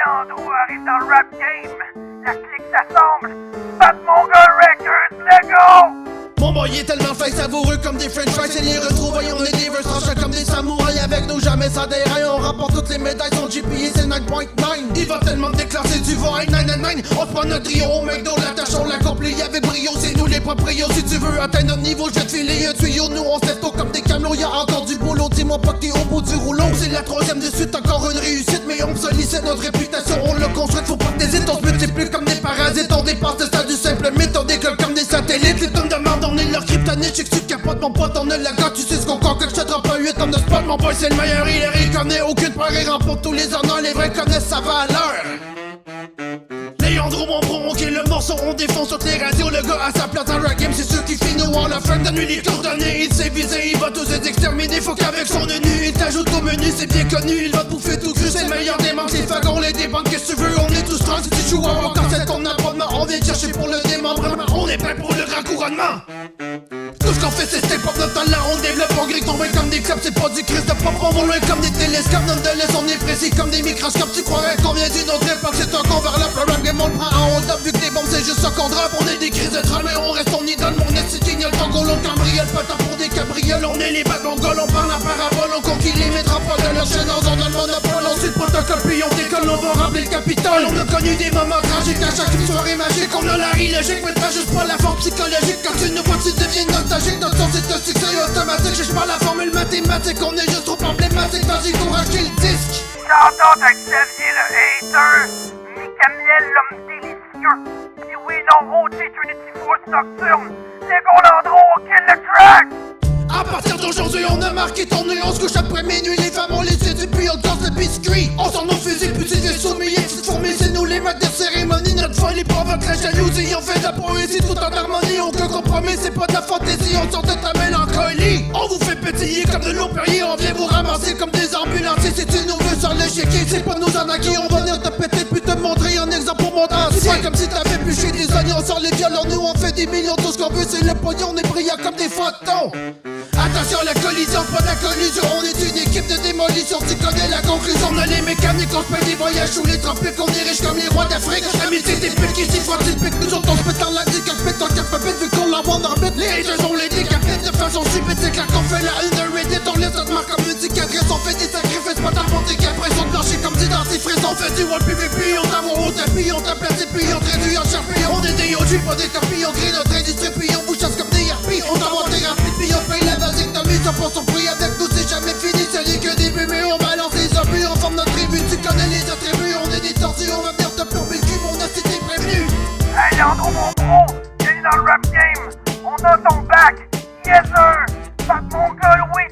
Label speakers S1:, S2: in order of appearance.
S1: Leandro arrive dans le rap game. La clique s'assemble. Bat Mongol Records, let's go!
S2: Mon boy est tellement fait savoureux comme des french fries. Et les retrouvailles, on est des verses tranchants comme des samouraïs. Avec nous jamais ça déraille, on remporte toutes les médailles. Son GPA c'est 9.9. Il va tellement te déclasser, tu vas être 999. On se prend notre trio au McDo, la tâche on l'accomplit avec brio. C'est nous les proprios, si tu veux atteindre notre niveau, je vais te filer un tuyau. Nous on se lève tôt comme des camelots, y'a encore du boulot. Dis-moi pas que t'es au bout du rouleau. C'est la troisième de suite, encore une réussite. Mais on sollicite notre réputation, on l'a construite. Faut pas que t'hésites, on se multiplie comme des parasites. On dépasse le stade du simple mythe, on décolle comme des satellites. Les tonnes de merde, on est leur kryptonite. Je sais que tu capotes mon pote, on a la gâte. Tu sais ce qu'on concocte, je te drop un 8 comme de spot. Mon boy c'est le meilleur, il est reconnaît. Aucune pareille remporte tous les honneurs. Les vrais connaissent sa valeur. Leandro mon bro, on kill le morceau, on défonce toutes les radios. Le gars à sa place dans le rap game, c'est ceux qui finissent à la fin de la nuit. Les coordonnées, il s'est visé, il va tous les exterminer. Faut qu'avec son ennemi, il t'ajoute au menu, c'est bien connu. Il va te bouffer tout cru, c'est le meilleur des manques. Les fagons, les débanques, qu'est-ce que tu veux, on est tous strong. Si tu joues à Warcraft, c'est qu'on a pas de main. On vient te chercher pour le démembrement, on est prêt pour le grand couronnement. Tout ce qu'on fait c'est step up notre talent, on développe, on grille tomber comme des clubs. C'est pas du Christ de pop, on va loin comme des télescopes. Non de laisse, on est précis comme des microscopes. Tu croirais qu'on vient d'une autre époque, c'est un converlap. Le rap game on le prend en top, vu que t'es bombes c'est juste ça qu'on drop. On est des crises de troll mais on reste, on idole. Mon esti guignol, Congo, l'autre cambriole. Pas temps pour des cabrioles, on est les bacs mongols. On parle en parabole, on conquit les métropoles de leur chaîne. On donne le monopole, on suit le protocole. Puis on décolle, on va remplir le Capitole. On a connu des moments tragiques à chaque soirée magique. On a la illogique, mais pas juste pas la forme psychologique. Quand tu nous vois tu deviens nostalgique. Notre son c'est un succès automatique. Je pas la formule mathématique, on est juste trop emblématique. Vas-y courage kill le disque.
S1: Shout-out à Xavier le hater, Micamiel l'homme délicieux, puis oui non OG Trinity Force Nocturne, Lego Landro, kill le track!
S2: À partir d'aujourd'hui on a marqué ton nez. On se couche après minuit, les femmes on les séduit. Puis on danse le biscuit. On s'en nos fusils, petits vaisseaux mouillés. Petites fourmis, c'est nous les maîtres de cérémonie. Notre folie provoque la jalousie. On fait de la poésie tout en harmonie. Aucun compromis, c'est pas de la fantaisie. On sort de ta mélancolie. On vous fait pétiller comme de l'eau Perrier. On vient vous ramasser comme des ambulanciers. Si tu nous veux sur l'échiquier, c'est pas nous en acquis. On va venir te péter puis te montrer un exemple pour mon ancien. C'est comme si t'avais bûché des oignons. Sort les violons, nous on fait des millions. Tout ce qu'on veut c'est le pognon. On est brillant comme des photons. Attention la collision, pas la collision. On est une équipe de démolition. Tu connais la conclusion. On a les mécaniques, on se paye des voyages sous les tropiques. On est riches comme les rois d'Afrique. L'amitié des putes qui s'y frottent, ils piquent. Nous autres on se pète dans la vie. Quand je pète ton cap pète vu qu'on l'envoie en orbite. Les haters on les décapitent de façon subite. C'est clair qu'on fait la une de Reddit. On laisse notre marque comme une cicatrice. On fait des sacrifices, pas t'apporter qu'après son blanchis comme du dentifrice. On fait du wall PVP, on t'envoie au tapis. On t'a placé puis on te réduit en charpie. On est des OG, pas des tapis. On crée notre industrie puis on vous chasse comme des harpies. On t'envoie thérapie puis on paye la vasectomie. Ça pour son prix avec nous c'est jamais fini. C'est rien que début mais on balance les obus. On forme notre tribu, tu connais les attributs. On est des tordus, on va venir te plomber le cul. On a cité prévenu.
S1: Hey Leandro mon bro, bienvenue dans le rap game, on a ton back, yes sir, Bat Mongol, oui